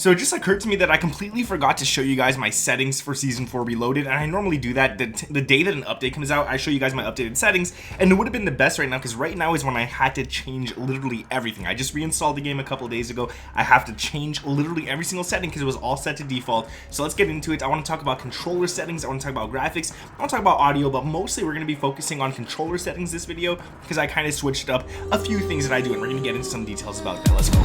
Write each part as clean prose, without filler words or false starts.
So it just occurred to me that I completely forgot to show you guys my settings for Season 4 Reloaded, and I normally do that the day that an update comes out. I show you guys my updated settings, and it would have been the best right now, because right now is when I had to change literally everything. I just reinstalled the game a couple of days ago. I have to change literally every single setting because it was all set to default. So let's get into it. I want to talk about controller settings, I want to talk about graphics, I want to talk about audio, but mostly we're going to be focusing on controller settings this video, because I kind of switched up a few things that I do, and we're going to get into some details about that. Let's go.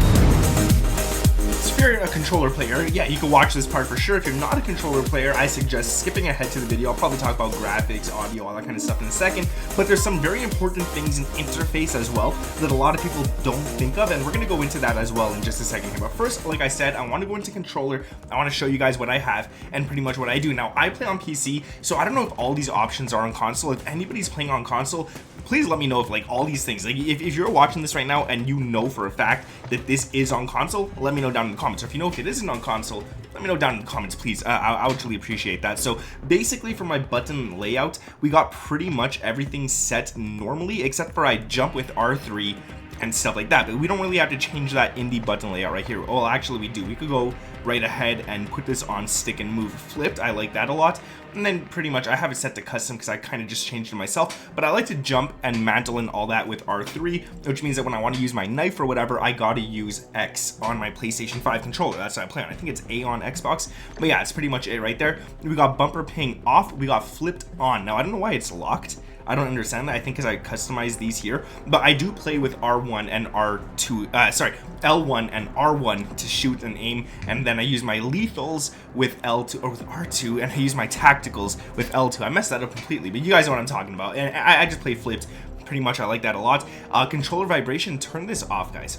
So if you're a controller player, yeah, you can watch this part for sure. If you're not a controller player, I suggest skipping ahead to the video. I'll probably talk about graphics, audio, all that kind of stuff in a second, but there's some very important things in interface as well that a lot of people don't think of, and we're going to go into that as well in just a second here. But first, like I said, I want to go into controller. I want to show you guys what I have and pretty much what I do. Now, I play on PC, so I don't know if all these options are on console. If anybody's playing on console, please let me know if like all these things, like if you're watching this right now and you know for a fact that this is on console, let me know down in the comments. Or if you know if it isn't on console, let me know down in the comments, please. I would really appreciate that. So basically for my button layout, we got pretty much everything set normally, except for I jump with R3 and stuff like that, but we don't really have to change that in the button layout right here. Well, actually we do. We could go right ahead and put this on stick and move flipped. I like that a lot. And then pretty much I have it set to custom because I kind of just changed it myself, but I like to jump and mantle and all that with R3, which means that when I want to use my knife or whatever, I gotta use X on my PlayStation 5 controller. That's what I play on. I think it's A on Xbox, but yeah, it's pretty much it right there. We got bumper ping off, we got flipped on. Now I don't know why it's locked. I don't understand that. I think because I customized these here, but I do play with R1 and R2, L1 and R1 to shoot and aim, and then I use my lethals with L2 or with R2, and I use my tacticals with L2. I messed that up completely, but you guys know what I'm talking about. And I just play flipped pretty much. I like that a lot. Controller vibration, turn this off, guys.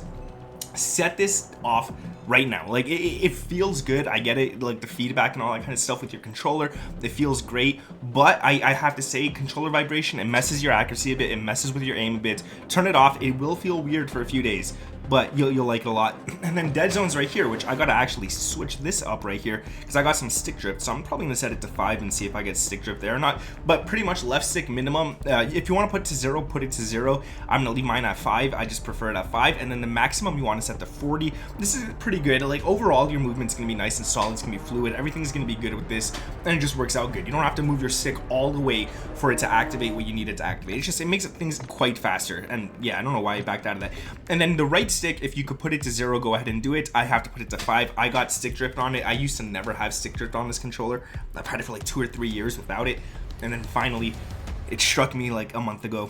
Set this off right now. Like it feels good. I get it, like the feedback and all that kind of stuff with your controller, it feels great, but I have to say, controller vibration, it messes your accuracy a bit, it messes with your aim a bit. Turn it off. It will feel weird for a few days, but you'll like it a lot. And then dead zones right here, which I gotta actually switch this up right here because I got some stick drift, so I'm probably gonna set it to 5 and see if I get stick drift there or not. But pretty much left stick minimum, if you want to put it to 0, put it to 0. I'm gonna leave mine at 5. I just prefer it at 5. And then the maximum you want to set to 40. This is pretty good. Like overall your movement's gonna be nice and solid, it's gonna be fluid, everything's gonna be good with this, and it just works out good. You don't have to move your stick all the way for it to activate what you need it to activate. It's just, it makes things quite faster. And yeah, I don't know why I backed out of that. And then the right stick, if you could put it to 0, go ahead and do it. I have to put it to 5. I got stick drift on it. I used to never have stick drift on this controller. I've had it for like 2 or 3 years without it, and then finally it struck me like a month ago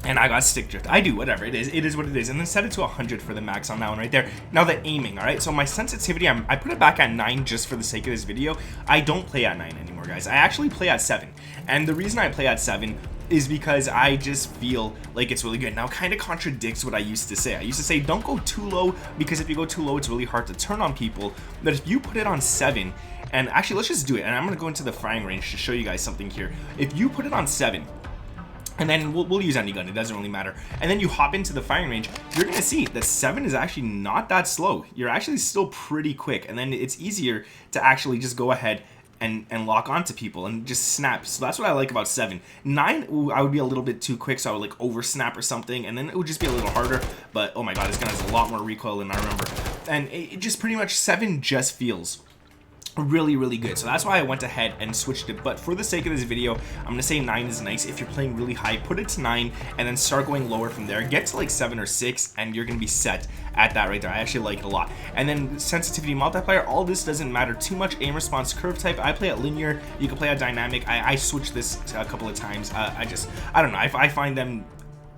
and I got stick drift. I do, whatever, it is what it is. And then set it to 100 for the max on that one right there. Now the aiming, all right, so my sensitivity, I put it back at 9 just for the sake of this video. I don't play at 9 anymore, guys. I actually play at 7, and the reason I play at 7 is because I just feel like it's really good. Now kind of contradicts what I used to say. I used to say don't go too low, because if you go too low it's really hard to turn on people. But if you put it on 7, and actually let's just do it, and I'm gonna go into the firing range to show you guys something here. If you put it on 7, and then we'll use any gun, it doesn't really matter, and then you hop into the firing range, you're gonna see that 7 is actually not that slow. You're actually still pretty quick, and then it's easier to actually just go ahead and lock onto people and just snap. So that's what I like about 7. 9, ooh, I would be a little bit too quick, so I would like over snap or something, and then it would just be a little harder. But oh my god, this gun has a lot more recoil than I remember, and it just pretty much 7 just feels really good. So that's why I went ahead and switched it. But for the sake of this video, I'm gonna say 9 is nice. If you're playing really high, put it to 9 and then start going lower from there. Get to like 7 or 6 and you're gonna be set at that right there. I actually like it a lot. And then sensitivity multiplier, all this doesn't matter too much. Aim response curve type, I play at linear, you can play at dynamic. I switched this a couple of times. I don't know, I find them,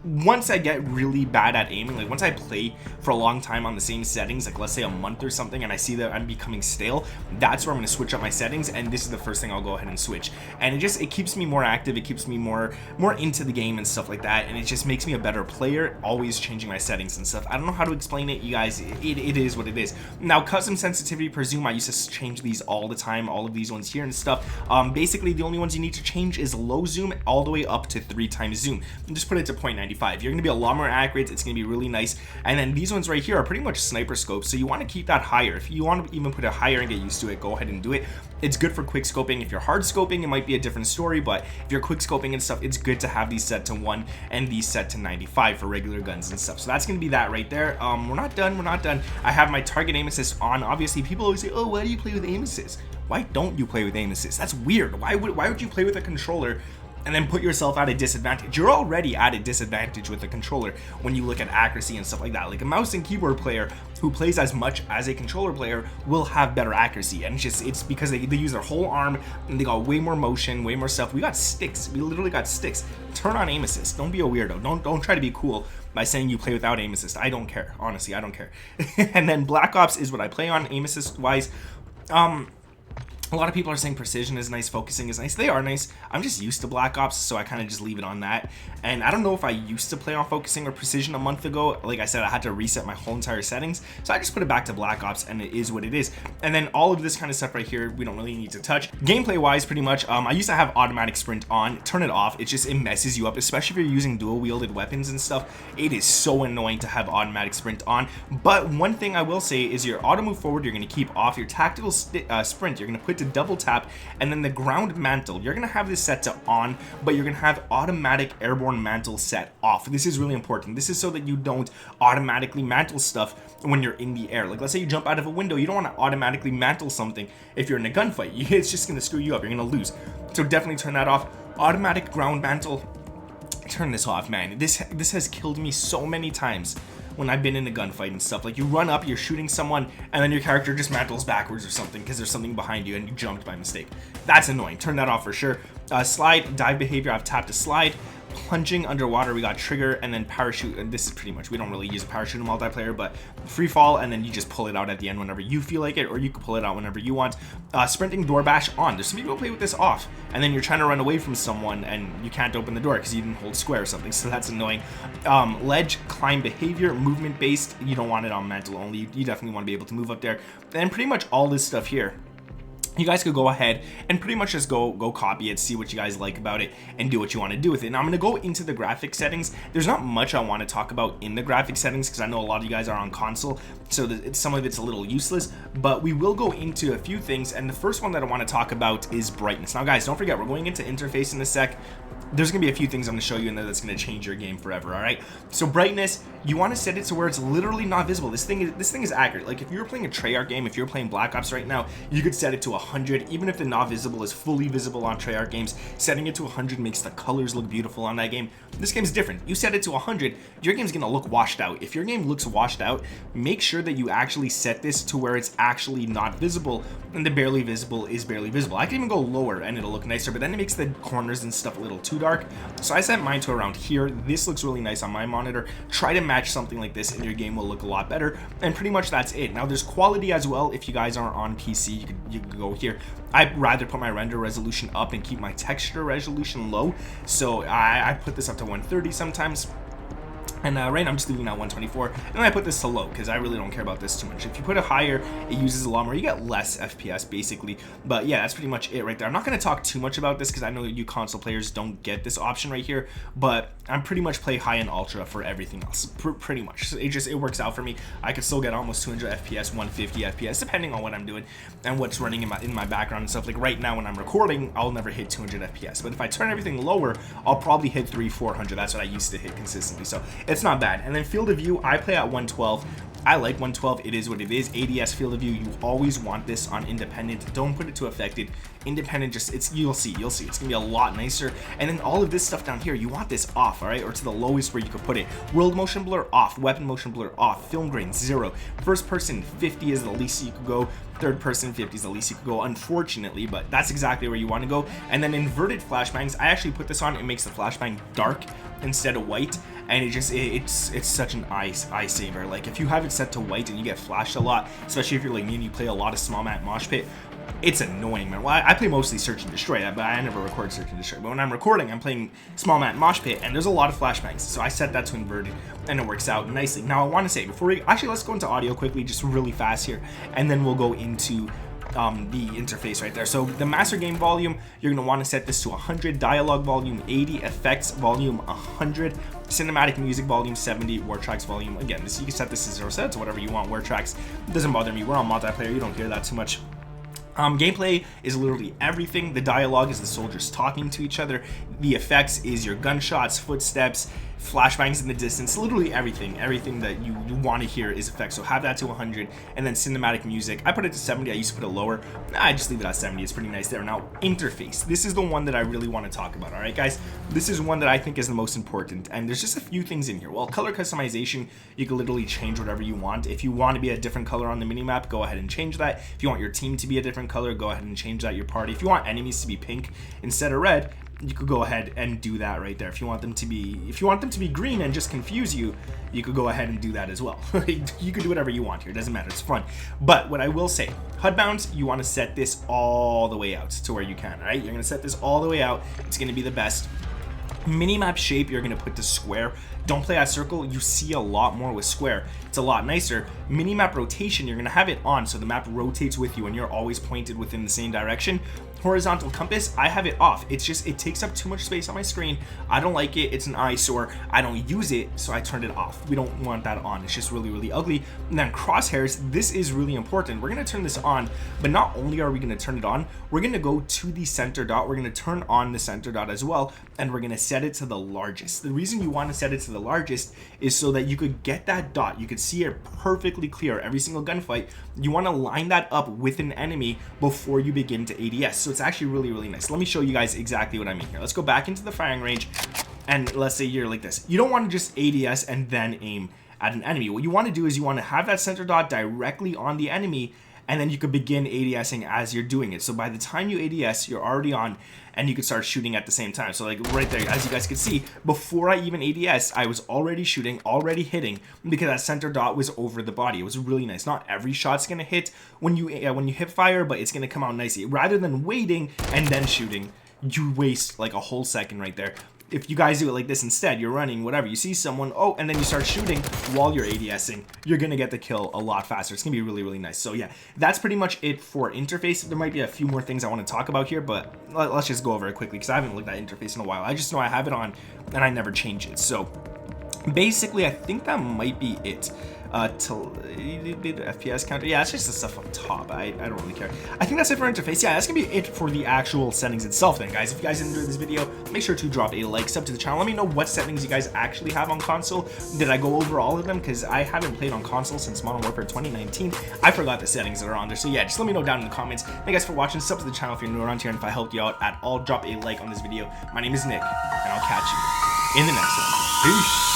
once I get really bad at aiming, like once I play for a long time on the same settings, like let's say a month or something, and I see that I'm becoming stale, that's where I'm going to switch up my settings, and this is the first thing I'll go ahead and switch. And it keeps me more active, it keeps me more into the game and stuff like that, and it just makes me a better player, always changing my settings and stuff. I don't know how to explain it, you guys. It is what it is. Now custom sensitivity per zoom, I used to change these all the time, all of these ones here and stuff. Basically the only ones you need to change is low zoom all the way up to 3 times zoom, and just put it to 0.95. 95. You're going to be a lot more accurate. It's going to be really nice. And then these ones right here are pretty much sniper scopes, so you want to keep that higher. If you want to even put it higher and get used to it, go ahead and do it. It's good for quick scoping. If you're hard scoping, it might be a different story, but if you're quick scoping and stuff, it's good to have these set to 1 and these set to 95 for regular guns and stuff. So that's going to be that right there. We're not done. I have my target aim assist on. Obviously, people always say, oh, why do you play with aim assist? Why don't you play with aim assist? That's weird. Why would you play with a controller and then put yourself at a disadvantage? You're already at a disadvantage with a controller when you look at accuracy and stuff like that. Like a mouse and keyboard player who plays as much as a controller player will have better accuracy, and it's because they use their whole arm and they got way more motion, way more stuff. We got sticks. We literally got sticks. Turn on aim assist. Don't be a weirdo. Don't try to be cool by saying you play without aim assist. I don't care. Honestly, I don't care. And then Black Ops is what I play on aim assist wise. A lot of people are saying precision is nice, focusing is nice. They are nice. I'm just used to Black Ops, so I kind of just leave it on that. And I don't know if I used to play on focusing or precision a month ago. Like I said, I had to reset my whole entire settings, so I just put it back to Black Ops, and it is what it is. And then all of this kind of stuff right here, we don't really need to touch. Gameplay wise, pretty much, I used to have automatic sprint on. Turn it off. It messes you up, especially if you're using dual wielded weapons and stuff. It is so annoying to have automatic sprint on. But one thing I will say is your auto move forward, you're going to keep off. Your tactical sprint, you're going to put to double tap, and then the ground mantle, you're gonna have this set to on, but you're gonna have automatic airborne mantle set off. This is really important. This is so that you don't automatically mantle stuff when you're in the air. Like, let's say you jump out of a window, you don't want to automatically mantle something if you're in a gunfight. It's just gonna screw you up. You're gonna lose. So definitely turn that off. Automatic ground mantle. Turn this off, man. This has killed me so many times when I've been in a gunfight and stuff. Like, you run up, you're shooting someone, and then your character just mantles backwards or something because there's something behind you and you jumped by mistake. That's annoying. Turn that off for sure. Slide, dive behavior, I've tapped to slide. Plunging underwater, we got trigger, and then parachute. And this is pretty much, we don't really use a parachute in multiplayer, but free fall, and then you just pull it out at the end whenever you feel like it, or you can pull it out whenever you want. Sprinting door bash on. There's some people who play with this off, and then you're trying to run away from someone and you can't open the door because you didn't hold square or something, so that's annoying. Ledge climb behavior, movement based. You don't want it on mantle only. You definitely want to be able to move up there. And pretty much all this stuff here, you guys could go ahead and pretty much just go copy it, see what you guys like about it, and do what you want to do with it. Now I'm going to go into the graphic settings. There's not much I want to talk about in the graphic settings because I know a lot of you guys are on console, so some of it's a little useless, but we will go into a few things. And the first one that I want to talk about is brightness. Now guys, don't forget, we're going into interface in a sec. There's going to be a few things I'm going to show you in there that's going to change your game forever. All right, so brightness, you want to set it to where it's literally not visible. This thing is accurate. Like, if you're playing a Treyarch game, if you're playing Black Ops right now, you could set it to 100. Even if the not visible is fully visible on Treyarch games, setting it to 100 makes the colors look beautiful on that game. This game's different. You set it to 100, your game's going to look washed out. If your game looks washed out, make sure that you actually set this to where it's actually not visible, and the barely visible is barely visible. I can even go lower and it'll look nicer, but then it makes the corners and stuff a little too dark. So I set mine to around here. This looks really nice on my monitor. Try to match something like this and your game will look a lot better. And pretty much that's it. Now there's quality as well. If you guys aren't on PC, you could go here. I'd rather put my render resolution up and keep my texture resolution low. So I put this up to 130 sometimes. And right now I'm just leaving it at 124, and then I put this to low because I really don't care about this too much. If you put it higher, it uses a lot more. You get less FPS basically, but yeah, that's pretty much it right there. I'm not going to talk too much about this because I know you console players don't get this option right here, but I'm pretty much play high and ultra for everything else, pretty much. So it works out for me. I could still get almost 200 FPS, 150 FPS, depending on what I'm doing and what's running in my background and stuff. Like right now when I'm recording, I'll never hit 200 FPS, but if I turn everything lower, I'll probably hit 300-400. That's what I used to hit consistently, so it's not bad. And then field of view, I play at 112. I like 112. It is what it is. ADS field of view, you always want this on independent. Don't put it to affected. Independent, just you'll see it's gonna be a lot nicer. And then all of this stuff down here, you want this off, all right, or to the lowest where you could put it. World motion blur off, weapon motion blur off, film grain 0, first person 50 is the least you could go, third person 50 is the least you could go, unfortunately, but that's exactly where you want to go. And then inverted flashbangs, I actually put this on. It makes the flashbang dark instead of white, and it's such an eye saver. Like, if you have it set to white and you get flashed a lot, especially if you're like me and you play a lot of small map mosh pit, it's annoying, man. Well, I play mostly search and destroy, but I never record search and destroy. But when I'm recording, I'm playing small map mosh pit, and there's a lot of flashbangs, so I set that to inverted, and it works out nicely. Now I want to say, before we actually, let's go into audio quickly, just really fast here, and then we'll go into the interface right there. So the master game volume, you're going to want to set this to 100, dialogue volume 80, effects volume 100, cinematic music volume 70, war tracks volume, again, this, you can set this to 0 sets, whatever you want. War tracks doesn't bother me. We're on multiplayer, you don't hear that too much. Gameplay is literally everything. The dialogue is the soldiers talking to each other. The effects is your gunshots, footsteps, flashbangs in the distance, literally everything that you want to hear is effects. So have that to 100. And then cinematic music, I put it to 70. I used to put it lower. I just leave it at 70. It's pretty nice there. Now interface, this is the one that I really want to talk about. All right guys, this is one that I think is the most important, and there's just a few things in here. Well, color customization, you can literally change whatever you want. If you want to be a different color on the minimap, go ahead and change that. If you want your team to be a different color, go ahead and change that. Your party, if you want enemies to be pink instead of red, you could go ahead and do that right there. If you want them to be green and just confuse you, you could go ahead and do that as well. You could do whatever you want here, it doesn't matter, it's fun. But what I will say, HUD bounds, you want to set this all the way out to where you can. All right, you're gonna set this all the way out. It's gonna be the best. Minimap shape, you're gonna put to square. Don't play at circle, you see a lot more with square. It's a lot nicer. Minimap rotation, you're gonna have it on so the map rotates with you and you're always pointed within the same direction. Horizontal compass, I have it off. It's just, it takes up too much space on my screen. I don't like it, it's an eyesore. I don't use it, so I turned it off. We don't want that on, it's just really, really ugly. And then crosshairs, this is really important. We're gonna turn this on, but not only are we gonna turn it on, we're gonna go to the center dot, we're gonna turn on the center dot as well, and we're gonna set it to the largest. The reason you wanna set it to the largest is so that you could get that dot, you could see it perfectly clear every single gunfight. You want to line that up with an enemy before you begin to ADS. So it's actually really, really nice. Let me show you guys exactly what I mean here. Let's go back into the firing range, and let's say you're like this. You don't want to just ADS and then aim at an enemy. What you want to do is you want to have that center dot directly on the enemy, and then you could begin ADSing as you're doing it. So by the time you ADS, you're already on, and you could start shooting at the same time. So like right there, as you guys can see, before I even ADS, I was already shooting, already hitting, because that center dot was over the body. It was really nice. Not every shot's gonna hit when you hip fire, but it's gonna come out nicely. Rather than waiting and then shooting, you waste like a whole second right there. If you guys do it like this instead, you're running, whatever, you see someone, oh, and then you start shooting while you're ADSing, you're gonna get the kill a lot faster. It's gonna be really, really nice. So yeah, that's pretty much it for interface. There might be a few more things I want to talk about here, but let's just go over it quickly because I haven't looked at interface in a while. I just know I have it on and I never change it. So basically, I think that might be it. The FPS counter, yeah, it's just the stuff up top. I don't really care. I think that's it for interface. Yeah, that's gonna be it for the actual settings itself then, guys. If you guys enjoyed this video, make sure to drop a like, sub to the channel. Let me know what settings you guys actually have on console. Did I go over all of them? Because I haven't played on console since Modern Warfare 2019. I forgot the settings that are on there. So yeah, just let me know down in the comments. Thank you guys for watching. Sub to the channel if you're new around here, and if I helped you out at all, drop a like on this video. My name is Nick, and I'll catch you in the next one. Peace.